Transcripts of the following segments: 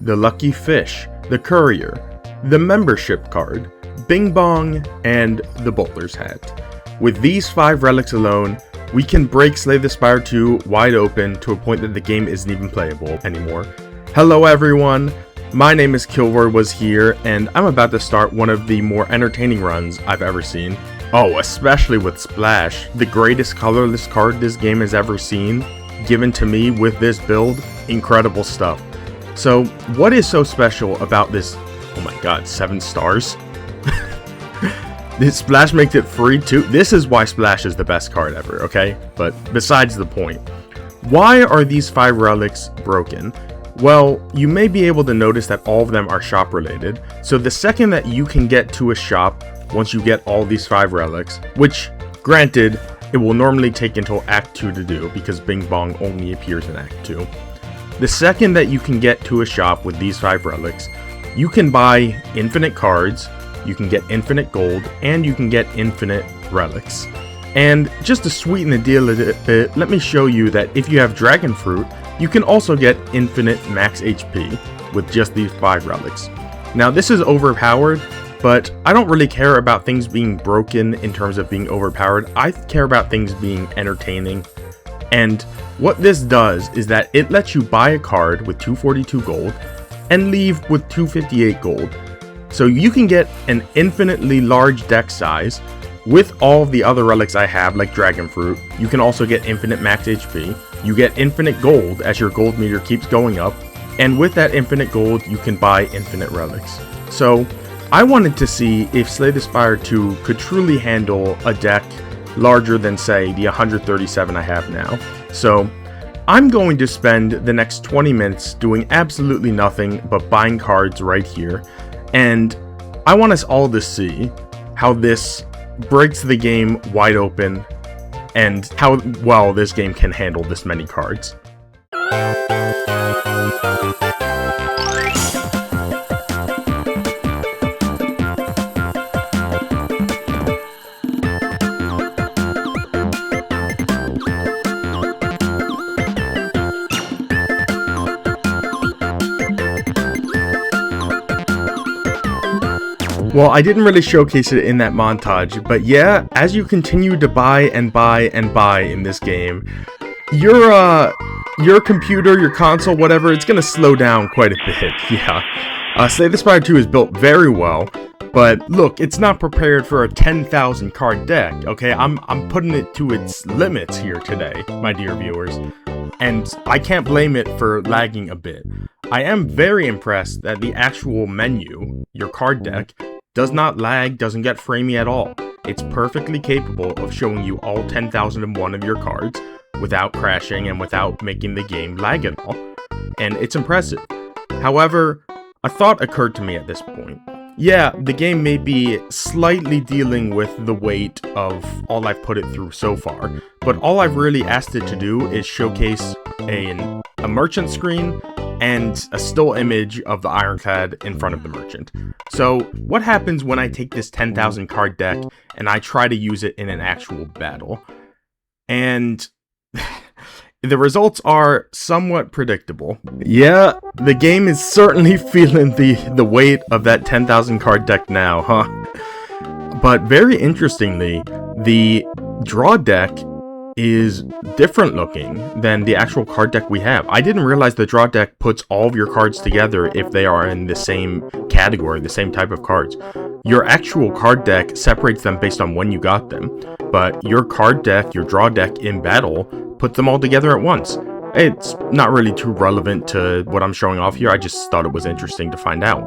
the Lucky Fish, the Courier, the Membership Card, Bing Bong, and the Bowler's Hat. With these 5 relics alone, we can break Slay the Spire 2 wide open to a point that the game isn't even playable anymore. Hello everyone, my name is Kilroy was here, and I'm about to start one of the more entertaining runs I've ever seen. Oh, especially with Splash, the greatest colorless card this game has ever seen, given to me with this build. Incredible stuff. So, what is so special about this? Oh my god, 7 stars? This Splash makes it free too. This is why Splash is the best card ever, okay? But besides the point. Why are these 5 relics broken? Well, you may be able to notice that all of them are shop related. So the second that you can get to a shop, once you get all these 5 relics, which, granted, it will normally take until Act 2 to do, because Bing Bong only appears in Act 2. The second that you can get to a shop with these 5 relics, you can buy infinite cards, you can get infinite gold, and you can get infinite relics. And just to sweeten the deal a bit, let me show you that if you have Dragon Fruit, you can also get infinite max HP with just these 5 relics. Now this is overpowered, but I don't really care about things being broken in terms of being overpowered. I care about things being entertaining. And what this does is that it lets you buy a card with 242 gold and leave with 258 gold. So you can get an infinitely large deck size with all of the other relics I have, like Dragon Fruit. You can also get infinite max HP. You get infinite gold as your gold meter keeps going up. And with that infinite gold, you can buy infinite relics. So I wanted to see if Slay the Spire 2 could truly handle a deck larger than, say, the 137 I have now. So I'm going to spend the next 20 minutes doing absolutely nothing but buying cards right here. And I want us all to see how this breaks the game wide open and how well this game can handle this many cards. Well, I didn't really showcase it in that montage, but yeah, as you continue to buy and buy and buy in this game, your computer, your console, whatever, it's gonna slow down quite a bit. Yeah. Slay the Spire 2 is built very well, but look, it's not prepared for a 10,000 card deck, okay? I'm putting it to its limits here today, my dear viewers, and I can't blame it for lagging a bit. I am very impressed that the actual menu, your card deck, does not lag, doesn't get framey at all. It's perfectly capable of showing you all 10,001 of your cards without crashing and without making the game lag at all. And it's impressive. However, a thought occurred to me at this point. Yeah, the game may be slightly dealing with the weight of all I've put it through so far, but all I've really asked it to do is showcase a merchant screen and a still image of the Ironclad in front of the merchant. So what happens when I take this 10,000 card deck and I try to use it in an actual battle? And the results are somewhat predictable. Yeah, the game is certainly feeling the weight of that 10,000 card deck now, huh? But very interestingly, the draw deck is different looking than the actual card deck we have. I didn't realize the draw deck puts all of your cards together if they are in the same category, the same type of cards. Your actual card deck separates them based on when you got them, but your card deck, your draw deck in battle, puts them all together at once. It's not really too relevant to what I'm showing off here, I just thought it was interesting to find out.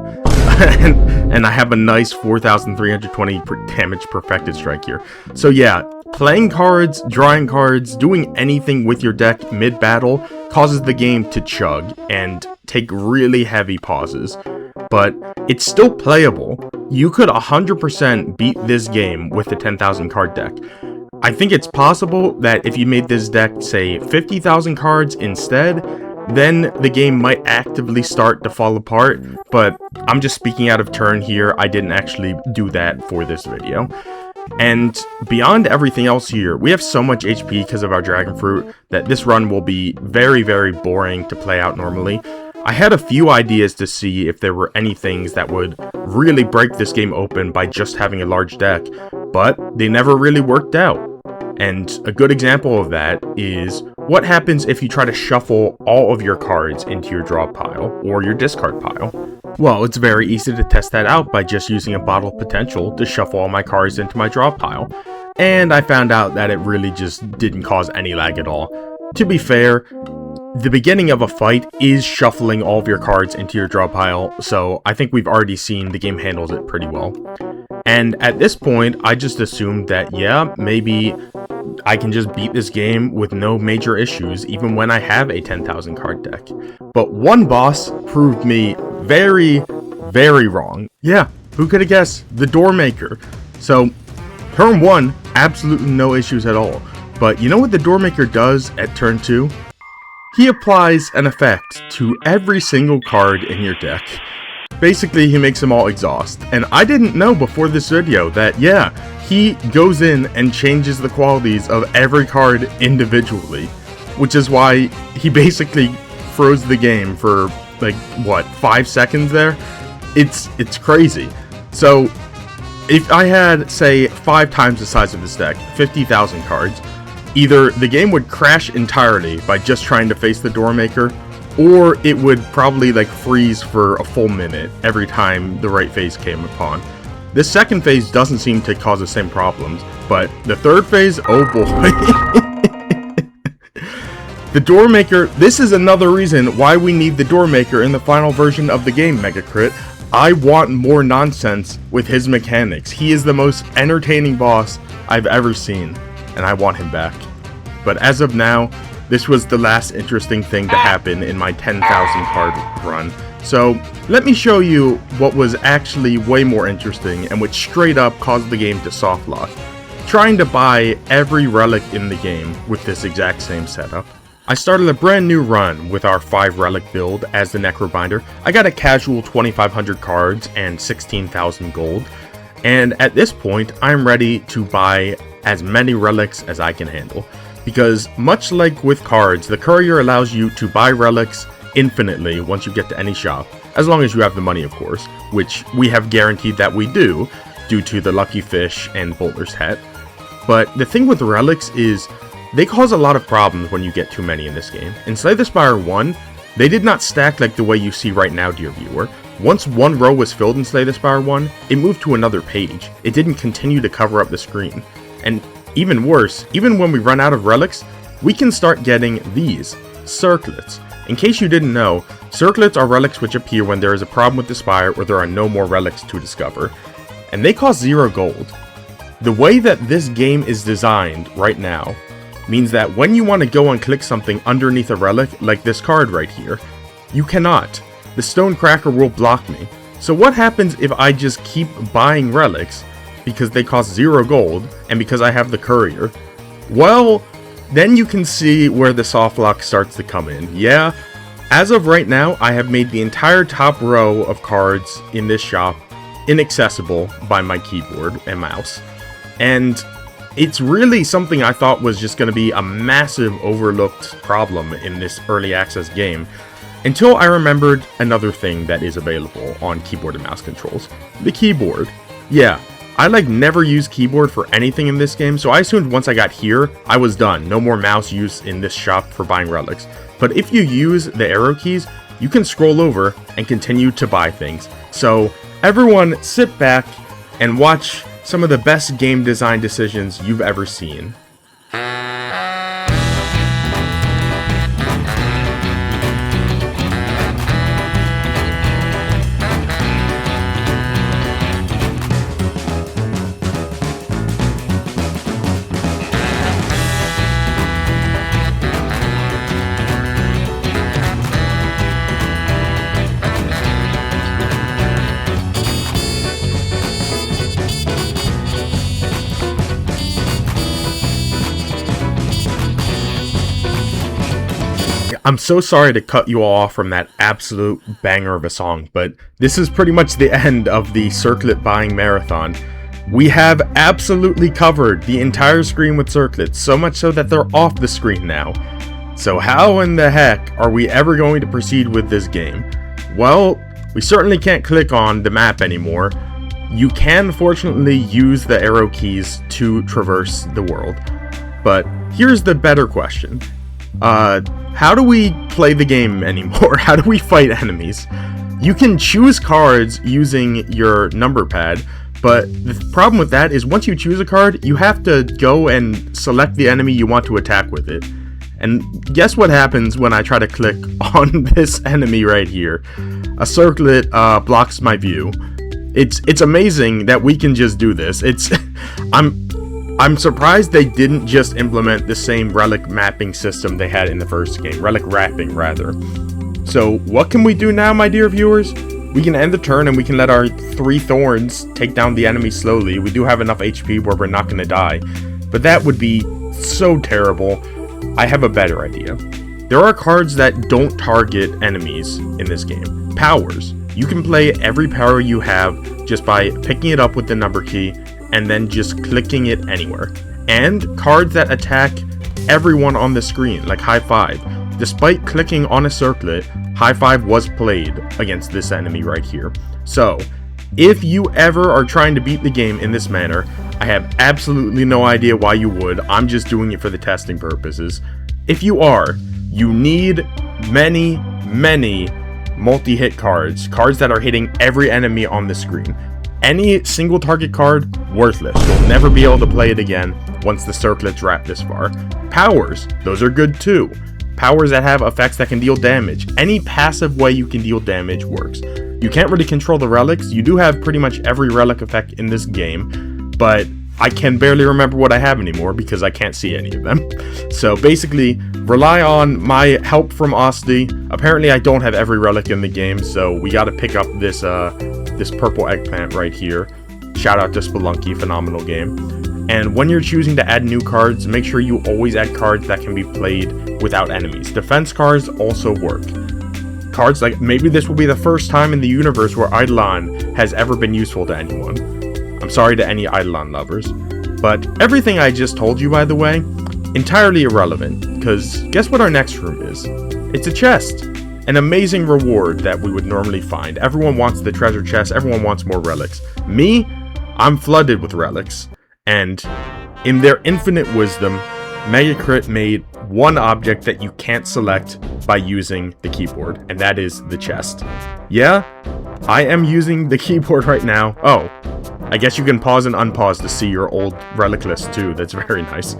and I have a nice 4,320 damage perfected strike here. So yeah, playing cards, drawing cards, doing anything with your deck mid-battle causes the game to chug and take really heavy pauses. But it's still playable. You could 100% beat this game with the 10,000 card deck. I think it's possible that if you made this deck, say, 50,000 cards instead, then the game might actively start to fall apart, but I'm just speaking out of turn here. I didn't actually do that for this video. And beyond everything else here, we have so much HP because of our Dragon Fruit that this run will be very, very boring to play out normally. I had a few ideas to see if there were any things that would really break this game open by just having a large deck, but they never really worked out. And a good example of that is what happens if you try to shuffle all of your cards into your draw pile or your discard pile. Well, it's very easy to test that out by just using a bottle of potential to shuffle all my cards into my draw pile. And I found out that it really just didn't cause any lag at all. To be fair, the beginning of a fight is shuffling all of your cards into your draw pile, so I think we've already seen the game handles it pretty well. And at this point, I just assumed that, yeah, maybe I can just beat this game with no major issues, even when I have a 10,000 card deck. But one boss proved me very, very wrong. Yeah, who could have guessed? The Doormaker. So, turn 1, absolutely no issues at all. But you know what the Doormaker does at turn 2? He applies an effect to every single card in your deck. Basically, he makes them all exhaust. And I didn't know before this video that, yeah, he goes in and changes the qualities of every card individually. Which is why he basically froze the game for, like, what, 5 seconds there? It's crazy. So, if I had, say, 5 times the size of this deck, 50,000 cards, either the game would crash entirely by just trying to face the Doormaker, or it would probably like freeze for a full minute every time the right phase came upon. This second phase doesn't seem to cause the same problems, but the third phase, oh boy. The Doormaker, this is another reason why we need the Doormaker in the final version of the game, Megacrit. I want more nonsense with his mechanics. He is the most entertaining boss I've ever seen, and I want him back. But as of now, this was the last interesting thing to happen in my 10,000 card run. So let me show you what was actually way more interesting and which straight up caused the game to softlock. Trying to buy every relic in the game with this exact same setup. I started a brand new run with our 5 relic build as the Necrobinder. I got a casual 2,500 cards and 16,000 gold. And at this point, I'm ready to buy as many relics as I can handle. Because much like with cards, the courier allows you to buy relics infinitely once you get to any shop, as long as you have the money, of course, which we have guaranteed that we do, due to the Lucky Fish and Bolter's Hat. But the thing with relics is, they cause a lot of problems when you get too many in this game. In Slay the Spire 1, they did not stack like the way you see right now, dear viewer. Once one row was filled in Slay the Spire 1, it moved to another page. It didn't continue to cover up the screen. And even worse, even when we run out of relics, we can start getting these, Circlets. In case you didn't know, Circlets are relics which appear when there is a problem with the Spire or there are no more relics to discover. And they cost 0 gold. The way that this game is designed right now means that when you want to go and click something underneath a relic, like this card right here, you cannot. The Stonecracker will block me. So what happens if I just keep buying relics because they cost 0 gold, and because I have the courier? Well, then you can see where the softlock starts to come in. Yeah, as of right now, I have made the entire top row of cards in this shop inaccessible by my keyboard and mouse. And it's really something I thought was just going to be a massive overlooked problem in this early access game, until I remembered another thing that is available on keyboard and mouse controls. The keyboard. Yeah, I never use keyboard for anything in this game, so I assumed once I got here, I was done. No more mouse use in this shop for buying relics. But if you use the arrow keys, you can scroll over and continue to buy things. So everyone sit back and watch some of the best game design decisions you've ever seen. I'm so sorry to cut you all off from that absolute banger of a song, but this is pretty much the end of the Circlet buying marathon. We have absolutely covered the entire screen with Circlets, so much so that they're off the screen now. So how in the heck are we ever going to proceed with this game? Well, we certainly can't click on the map anymore. You can fortunately use the arrow keys to traverse the world. But here's the better question. How do we play the game anymore? How do we fight enemies? You can choose cards using your number pad, but the problem with that is once you choose a card, you have to go and select the enemy you want to attack with it. And guess what happens when I try to click on this enemy right here? A circlet blocks my view. It's amazing that we can just do this. I'm surprised they didn't just implement the same relic mapping system they had in the first game. Relic wrapping, rather. So, what can we do now, my dear viewers? We can end the turn and we can let our 3 thorns take down the enemy slowly. We do have enough HP where we're not going to die. But that would be so terrible. I have a better idea. There are cards that don't target enemies in this game. Powers. You can play every power you have just by picking it up with the number key and then just clicking it anywhere. And cards that attack everyone on the screen, like High Five. Despite clicking on a circlet, High Five was played against this enemy right here. So, if you ever are trying to beat the game in this manner, I have absolutely no idea why you would. I'm just doing it for the testing purposes. If you are, you need many multi-hit cards. Cards that are hitting every enemy on the screen. Any single target card, worthless. You'll never be able to play it again once the circlets wrap this far. Powers, those are good too. Powers that have effects that can deal damage. Any passive way you can deal damage works. You can't really control the relics. You do have pretty much every relic effect in this game, but I can barely remember what I have anymore because I can't see any of them. So basically, rely on my help from Osti. Apparently I don't have every relic in the game, so we gotta pick up this this purple eggplant right here. Shout out to Spelunky, phenomenal game. And when you're choosing to add new cards, make sure you always add cards that can be played without enemies. Defense cards also work. Cards like, maybe this will be the first time in the universe where Eidolon has ever been useful to anyone. I'm sorry to any Eidolon lovers. But everything I just told you, by the way, entirely irrelevant, because guess what our next room is? It's a chest. An amazing reward that we would normally find. Everyone wants the treasure chest, everyone wants more relics. Me, I'm flooded with relics. And in their infinite wisdom, Megacrit made one object that you can't select by using the keyboard, and that is the chest. Yeah, I am using the keyboard right now. Oh, I guess you can pause and unpause to see your old relic list too. That's very nice.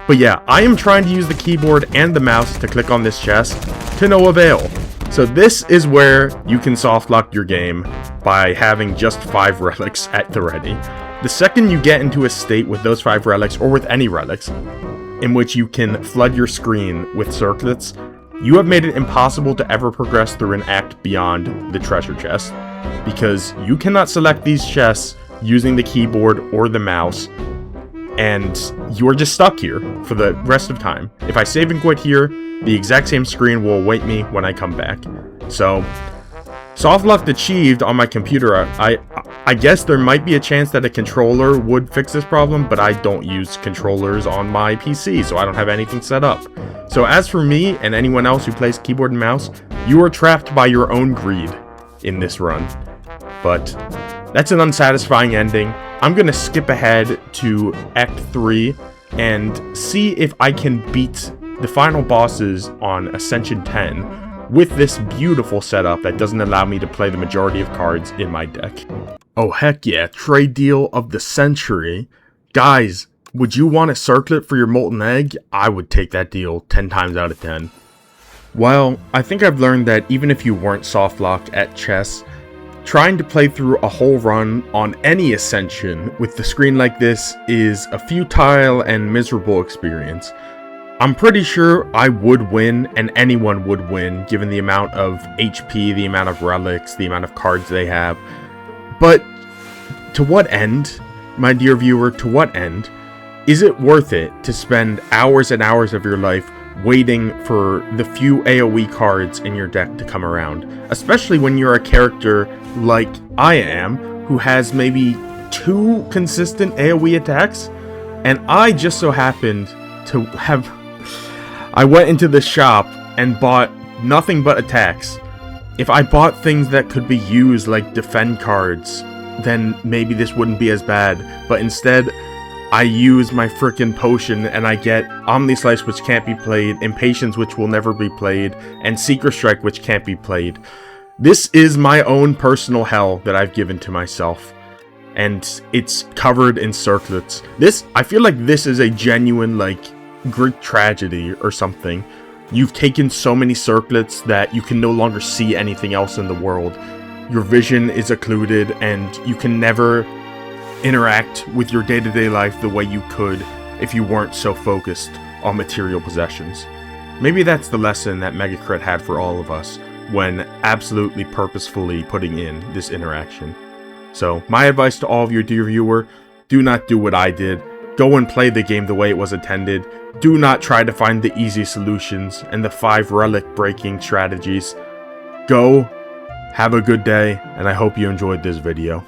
But yeah, I am trying to use the keyboard and the mouse to click on this chest to no avail. So this is where you can softlock your game by having just 5 relics at the ready. The second you get into a state with those 5 relics, or with any relics, in which you can flood your screen with circlets, you have made it impossible to ever progress through an act beyond the treasure chest, because you cannot select these chests using the keyboard or the mouse, and you're just stuck here for the rest of time. If I save and quit here, the exact same screen will await me when I come back. So, Softlocked achieved on my computer. I guess there might be a chance that a controller would fix this problem, but I don't use controllers on my PC, so I don't have anything set up. So as for me and anyone else who plays keyboard and mouse, you are trapped by your own greed in this run. But that's an unsatisfying ending. I'm gonna skip ahead to Act 3 and see if I can beat the final bosses on Ascension 10 with this beautiful setup that doesn't allow me to play the majority of cards in my deck. Oh heck yeah, trade deal of the century. Guys, would you want a circlet for your molten egg? I would take that deal 10 times out of 10. Well, I think I've learned that even if you weren't softlocked at chess, trying to play through a whole run on any Ascension with the screen like this is a futile and miserable experience. I'm pretty sure I would win, and anyone would win, given the amount of HP, the amount of relics, the amount of cards they have. But to what end, my dear viewer, to what end? Is it worth it to spend hours and hours of your life waiting for the few AoE cards in your deck to come around? Especially when you're a character like I am, who has maybe 2 consistent AoE attacks, and I just so happened to have... I went into the shop and bought nothing but attacks. If I bought things that could be used like defend cards, then maybe this wouldn't be as bad. But instead, I use my frickin' potion and I get Omni Slice, which can't be played, Impatience, which will never be played, and Secret Strike, which can't be played. This is my own personal hell that I've given to myself. And it's covered in circlets. I feel like this is a genuine, like, Greek tragedy or something. You've taken so many circlets that you can no longer see anything else in the world. Your vision is occluded and you can never interact with your day-to-day life the way you could if you weren't so focused on material possessions. Maybe that's the lesson that Megacrit had for all of us when absolutely purposefully putting in this interaction. So, my advice to all of you, dear viewer, do not do what I did. Go and play the game the way it was intended. Do not try to find the easy solutions and the 5 relic breaking strategies. Go, have a good day, and I hope you enjoyed this video.